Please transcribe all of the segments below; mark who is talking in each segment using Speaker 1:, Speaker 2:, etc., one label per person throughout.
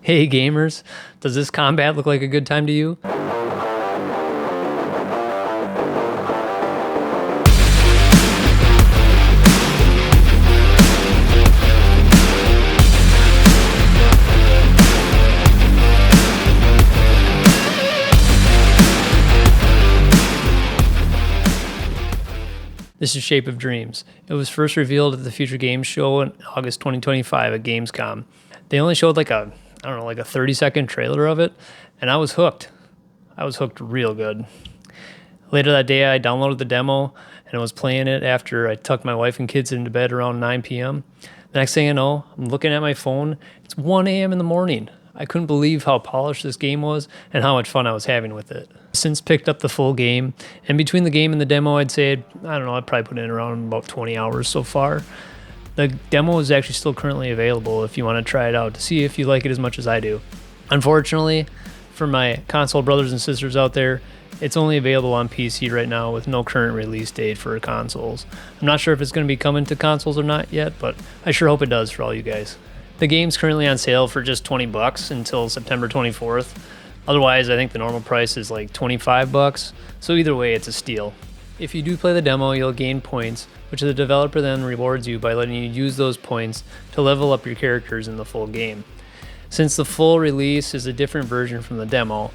Speaker 1: Hey gamers, does this combat look like a good time to you? This is Shape of Dreams. It was first revealed at the Future Games show in August 2025 at Gamescom. They only showed like a 30-second trailer of it, and I was hooked. I was hooked real good. Later that day, I downloaded the demo and I was playing it after I tucked my wife and kids into bed around 9 p.m. The next thing I know, I'm looking at my phone. It's 1 a.m. in the morning. I couldn't believe how polished this game was and how much fun I was having with it. Since picked up the full game, and between the game and the demo, I'd probably put in around about 20 hours so far. The demo is actually still currently available if you want to try it out to see if you like it as much as I do. Unfortunately, for my console brothers and sisters out there, it's only available on PC right now with no current release date for consoles. I'm not sure if it's going to be coming to consoles or not yet, but I sure hope it does for all you guys. The game's currently on sale for just $20 until September 24th. Otherwise, I think the normal price is like $25, so either way, it's a steal. If you do play the demo, you'll gain points, which the developer then rewards you by letting you use those points to level up your characters in the full game. Since the full release is a different version from the demo,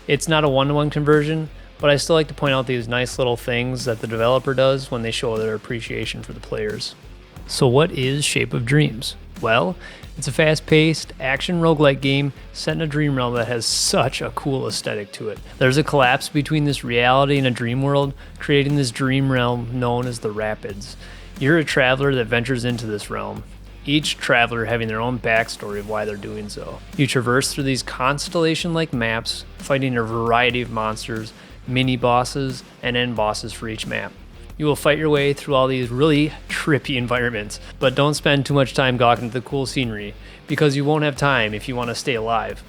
Speaker 1: it's not a one-to-one conversion, but I still like to point out these nice little things that the developer does when they show their appreciation for the players. So what is Shape of Dreams? Well, it's a fast-paced, action roguelike game set in a dream realm that has such a cool aesthetic to it. There's a collapse between this reality and a dream world, creating this dream realm known as the Rapids. You're a traveler that ventures into this realm, each traveler having their own backstory of why they're doing so. You traverse through these constellation-like maps, fighting a variety of monsters, mini-bosses, and end bosses for each map. You will fight your way through all these really trippy environments, but don't spend too much time gawking at the cool scenery, because you won't have time if you want to stay alive.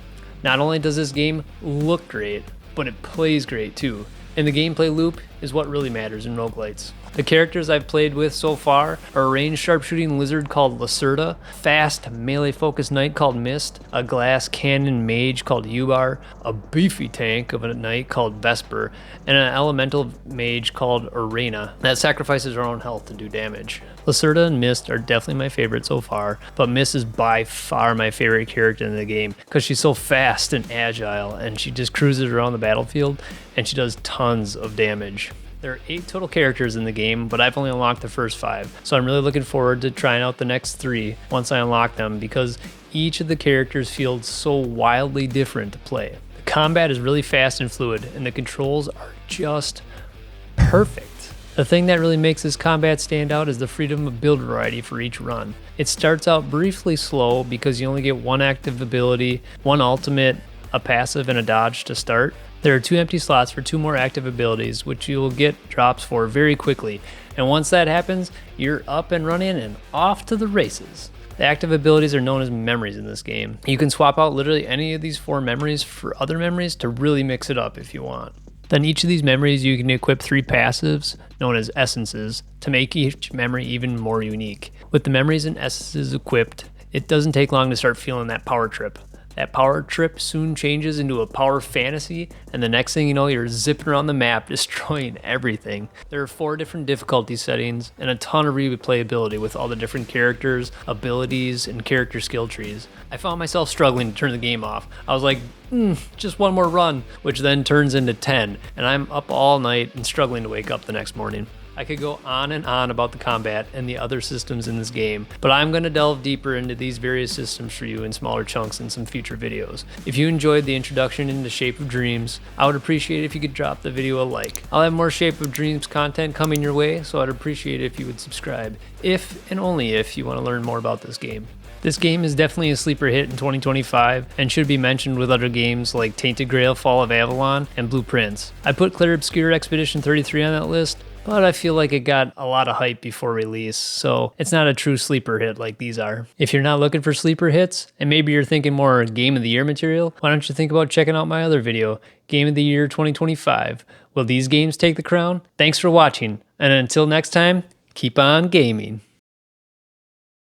Speaker 1: Not only does this game look great, but it plays great too, and the gameplay loop is what really matters in roguelites. The characters I've played with so far are a ranged sharpshooting lizard called Lacerda, fast melee-focused knight called Mist, a glass cannon mage called Ubar, a beefy tank of a knight called Vesper, and an elemental mage called Arena that sacrifices her own health to do damage. Lacerda and Mist are definitely my favorite so far, but Mist is by far my favorite character in the game because she's so fast and agile, and she just cruises around the battlefield and she does tons of damage. There are 8 total characters in the game, but I've only unlocked the first 5, so I'm really looking forward to trying out the next 3 once I unlock them because each of the characters feels so wildly different to play. The combat is really fast and fluid, and the controls are just perfect. The thing that really makes this combat stand out is the freedom of build variety for each run. It starts out briefly slow because you only get one active ability, one ultimate, a passive, and a dodge to start. There are 2 empty slots for 2 more active abilities, which you will get drops for very quickly. And once that happens, you're up and running and off to the races. The active abilities are known as memories in this game. You can swap out literally any of these 4 memories for other memories to really mix it up if you want. Then each of these memories you can equip 3 passives, known as essences, to make each memory even more unique. With the memories and essences equipped, it doesn't take long to start feeling that power trip. That power trip soon changes into a power fantasy, and the next thing you know, you're zipping around the map, destroying everything. There are 4 different difficulty settings, and a ton of replayability with all the different characters, abilities, and character skill trees. I found myself struggling to turn the game off. I was like, just one more run, which then turns into 10, and I'm up all night and struggling to wake up the next morning. I could go on and on about the combat and the other systems in this game, but I'm going to delve deeper into these various systems for you in smaller chunks in some future videos. If you enjoyed the introduction into Shape of Dreams, I would appreciate it if you could drop the video a like. I'll have more Shape of Dreams content coming your way, so I'd appreciate it if you would subscribe, if and only if you want to learn more about this game. This game is definitely a sleeper hit in 2025 and should be mentioned with other games like Tainted Grail, Fall of Avalon, and Blue Prince. I put Clear Obscure Expedition 33 on that list, but I feel like it got a lot of hype before release, so it's not a true sleeper hit like these are. If you're not looking for sleeper hits, and maybe you're thinking more Game of the Year material, why don't you think about checking out my other video, Game of the Year 2025. Will these games take the crown? Thanks for watching, and until next time, keep on gaming.